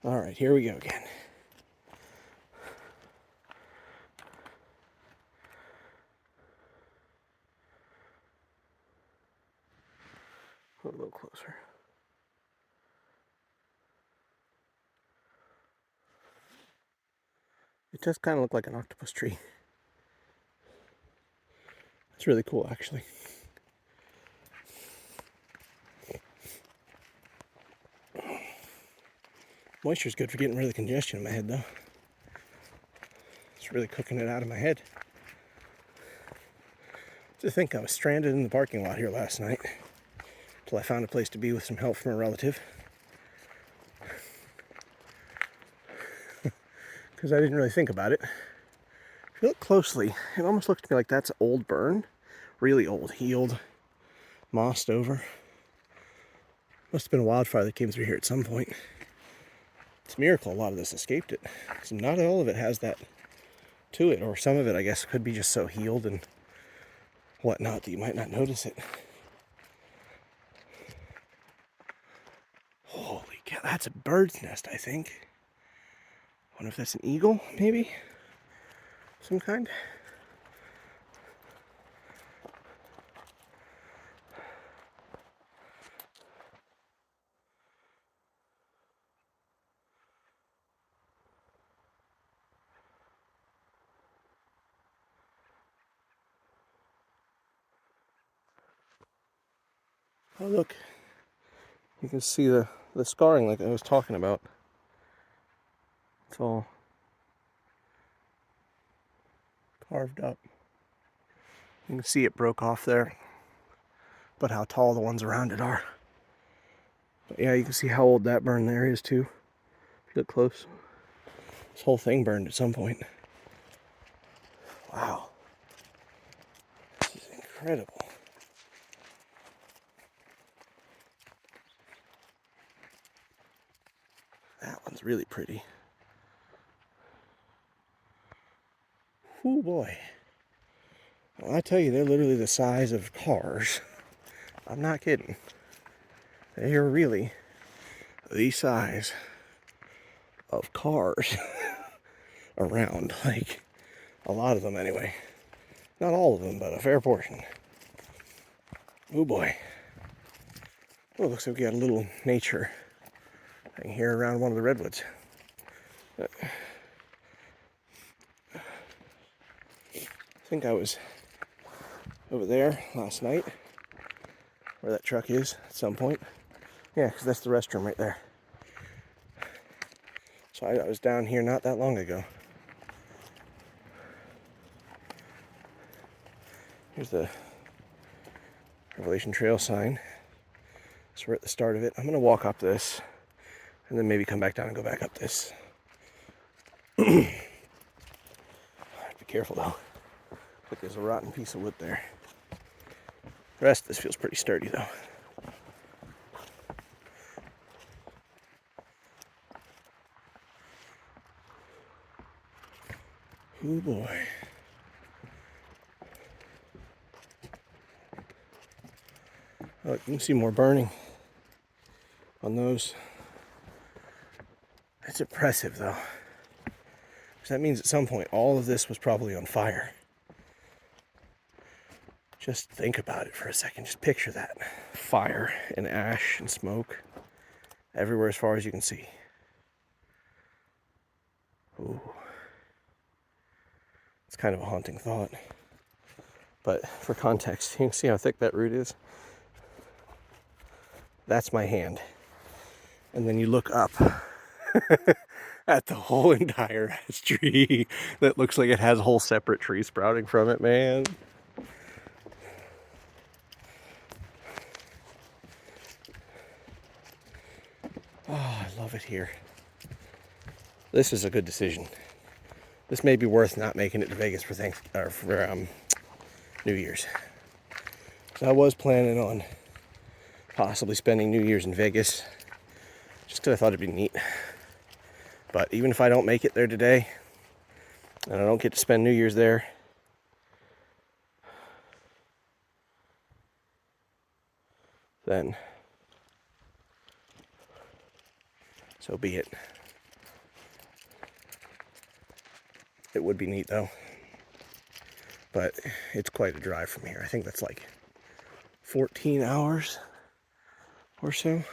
All right, here we go again. A little closer. It does kind of look like an octopus tree. It's really cool, actually. Moisture's good for getting rid of the congestion in my head, though. It's really cooking it out of my head. To think I was stranded in the parking lot here last night until I found a place to be with some help from a relative. Because I didn't really think about it. If you look closely, it almost looks to me like that's old burn. Really old, healed, mossed over. Must have been a wildfire that came through here at some point. It's a miracle a lot of this escaped it. Because not all of it has that to it, or some of it, I guess, could be just so healed and whatnot that you might not notice it. Holy cow, that's a bird's nest, I think. Wonder if that's an eagle, maybe? Some kind? Oh, look. You can see the scarring like I was talking about. It's all carved up. You can see it broke off there, but how tall the ones around it are. But yeah, you can see how old that burn there is too. If you look close. This whole thing burned at some point. Wow. This is incredible. That one's really pretty. Oh boy. Well, I tell you, they're literally the size of cars. I'm not kidding. They are really the size of cars around. Like, a lot of them anyway. Not all of them, but a fair portion. Oh boy. Oh, looks like we got a little nature thing here around one of the redwoods. I think I was over there last night, where that truck is at some point. Yeah, because that's the restroom right there. So I was down here not that long ago. Here's the Revelation Trail sign. So we're at the start of it. I'm going to walk up this and then maybe come back down and go back up this. Be careful though. Look, there's a rotten piece of wood there. The rest of this feels pretty sturdy though. Oh boy. Oh, you can see more burning on those. It's impressive though. Because that means at some point all of this was probably on fire. Just think about it for a second. Just picture that. Fire and ash and smoke everywhere as far as you can see. Ooh. It's kind of a haunting thought. But for context, you can see how thick that root is? That's my hand. And then you look up at the whole entire tree that looks like it has a whole separate tree sprouting from it, man. Oh, I love it here. This is a good decision. This may be worth not making it to Vegas for New Year's. So I was planning on possibly spending New Year's in Vegas, just because I thought it'd be neat. But even if I don't make it there today, and I don't get to spend New Year's there, then so be it. It would be neat though. But it's quite a drive from here. I think that's like 14 hours or so.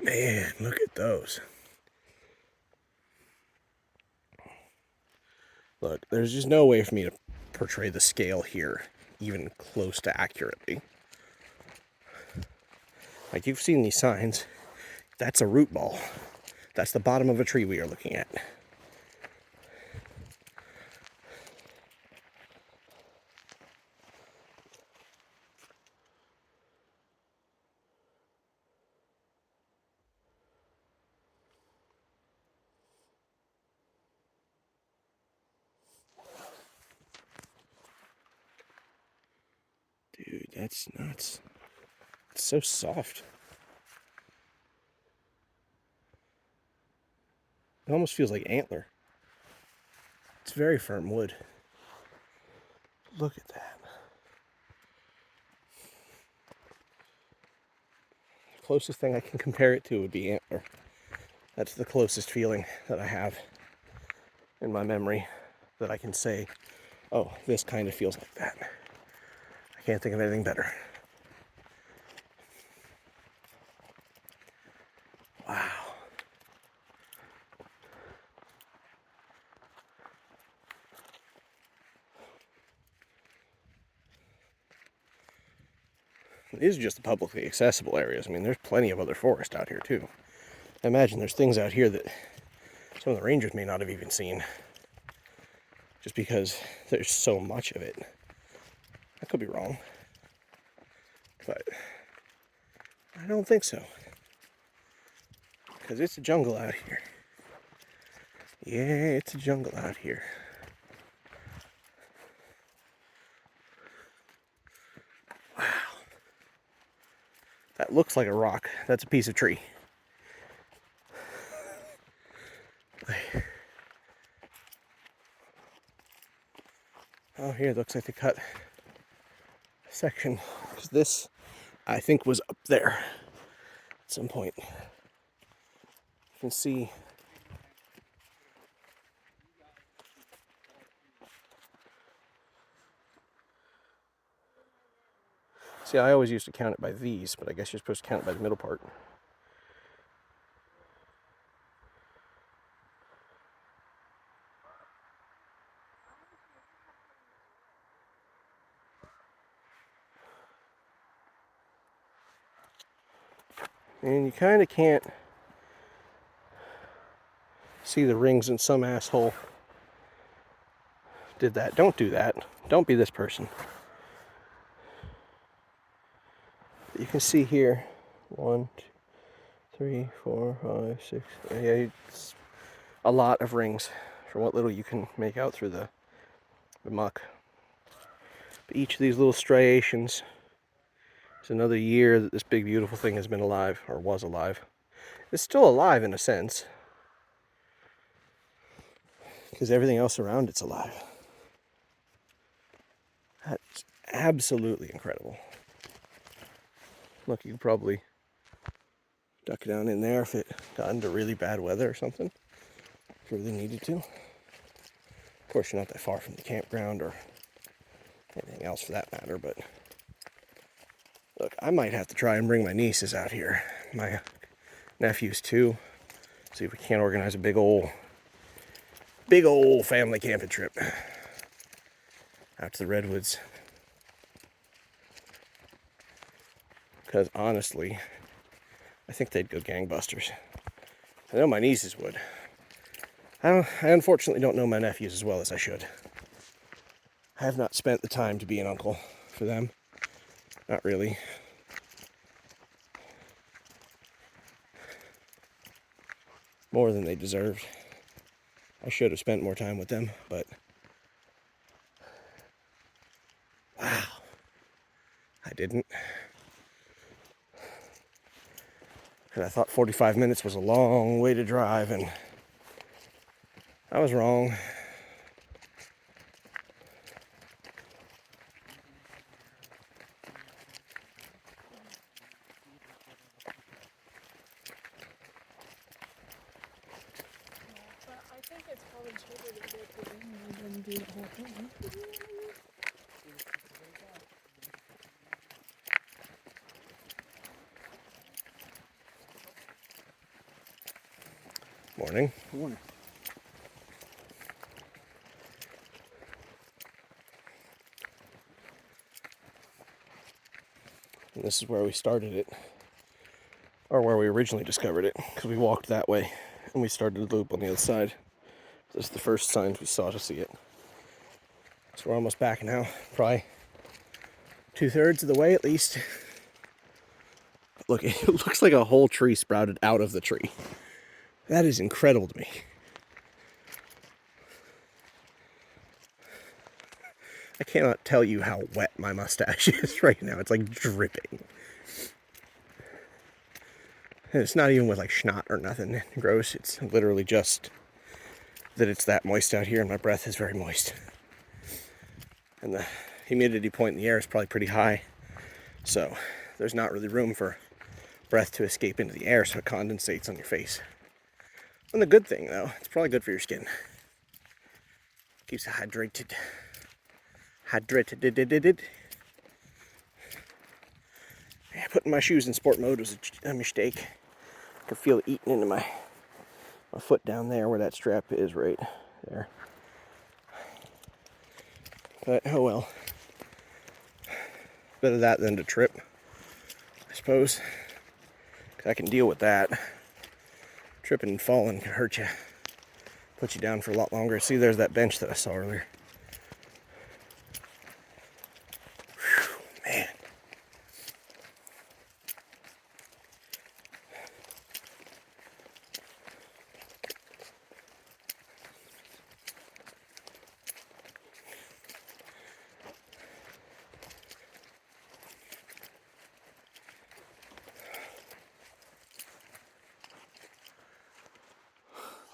Man, look at those. Look, there's just no way for me to portray the scale here even close to accurately. Like, you've seen these signs. That's a root ball. That's the bottom of a tree we are looking at. Dude, that's nuts. It's so soft. It almost feels like antler. It's very firm wood. Look at that. The closest thing I can compare it to would be antler. That's the closest feeling that I have in my memory that I can say, oh, this kind of feels like that. I can't think of anything better. Wow. These are just the publicly accessible areas. I mean, there's plenty of other forest out here too. I imagine there's things out here that some of the rangers may not have even seen, just because there's so much of it. I could be wrong, but I don't think so, because it's a jungle out here. Yeah, it's a jungle out here. Wow. That looks like a rock. That's a piece of tree. Oh, here, it looks like they cut a section, because this, I think, was up there at some point. You can see. See, I always used to count it by these, but I guess you're supposed to count it by the middle part. And you kind of can't see the rings, and some asshole did that. Don't do that. Don't be this person. You can see here, 1, 2, 3, 4, 5, 6. Yeah, it's a lot of rings for what little you can make out through the muck. But each of these little striations is another year that this big beautiful thing has been alive, or was alive. It's still alive in a sense, because everything else around it's alive. That's absolutely incredible. Look, you could probably duck down in there if it got into really bad weather or something, if you really needed to. Of course, you're not that far from the campground or anything else for that matter, but look, I might have to try and bring my nieces out here, my nephews too, see if we can't organize a big old family camping trip out to the redwoods. Because honestly, I think they'd go gangbusters. I know my nieces would. I unfortunately don't know my nephews as well as I should. I have not spent the time to be an uncle for them. Not really. More than they deserved. I should have spent more time with them, but wow, I didn't. And I thought 45 minutes was a long way to drive, and I was wrong. It's probably cheaper to go to Greenwood than do the whole thing. Morning. Morning. And this is where we started it, or where we originally discovered it, because we walked that way and we started the loop on the other side. This is the first signs we saw to see it. So we're almost back now, probably 2/3 of the way at least. Look, it looks like a whole tree sprouted out of the tree. That is incredible to me. I cannot tell you how wet my mustache is right now. It's like dripping. And it's not even with like snot or nothing gross. It's literally just that it's that moist out here and my breath is very moist. And the humidity point in the air is probably pretty high. So there's not really room for breath to escape into the air, so it condensates on your face. And the good thing though, it's probably good for your skin. Keeps it hydrated. Yeah, putting my shoes in sport mode was a mistake. I can feel it eating into my foot down there where that strap is, right there. But oh well. Better that than to trip, I suppose. 'Cause I can deal with that. Tripping and falling can hurt you. Put you down for a lot longer. See, there's that bench that I saw earlier. Whew, man.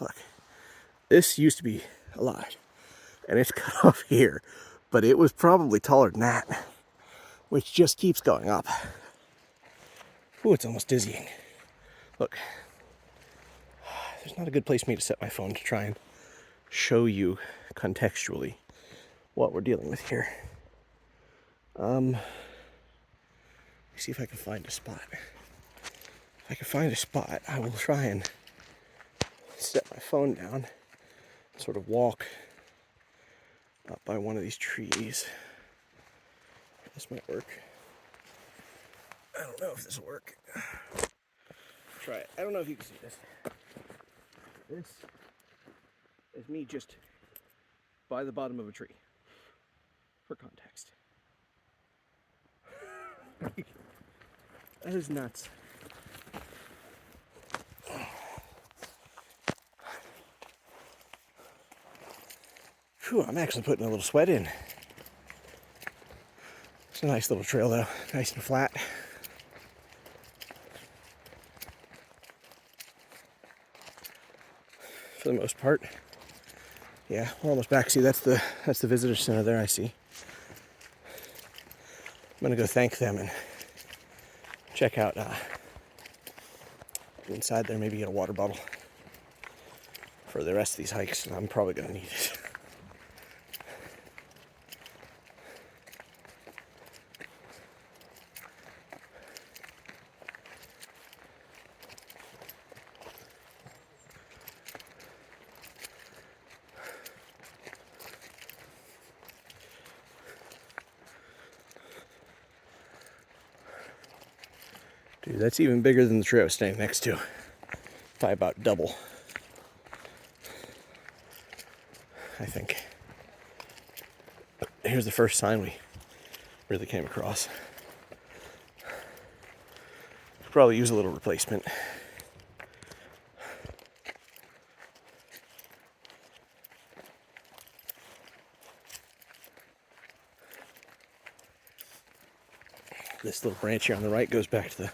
Look, this used to be a lot, and it's cut off here, but it was probably taller than that, which just keeps going up. Ooh, it's almost dizzying. Look, there's not a good place for me to set my phone to try and show you contextually what we're dealing with here. Let me see if I can find a spot. If I can find a spot, I will try and set my phone down, sort of walk up by one of these trees. This might work. I don't know if this will work. Try it. I don't know if you can see this. This is me just by the bottom of a tree. For context. That is nuts. Whew, I'm actually putting a little sweat in. It's a nice little trail though, nice and flat. For the most part. Yeah, we're almost back. See, that's the visitor center there, I see. I'm gonna go thank them and check out inside there, maybe get a water bottle for the rest of these hikes. I'm probably gonna need it. Dude, that's even bigger than the tree I was staying next to. Probably about double, I think. Here's the first sign we really came across. Could probably use a little replacement. This little branch here on the right goes back to the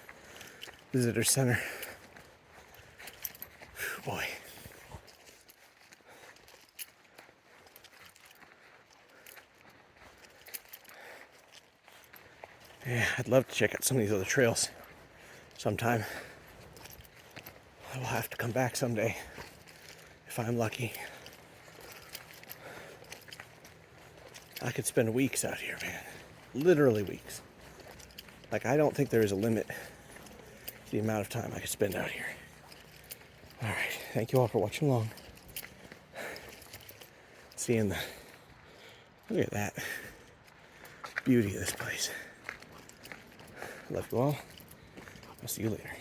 visitor center. Whew, boy. Yeah, I'd love to check out some of these other trails sometime. I will have to come back someday if I'm lucky. I could spend weeks out here, man. Literally weeks. Like, I don't think there is a limit to the amount of time I could spend out here. All right, thank you all for watching along. Seeing the, look at that beauty of this place. Love you all. I'll see you later.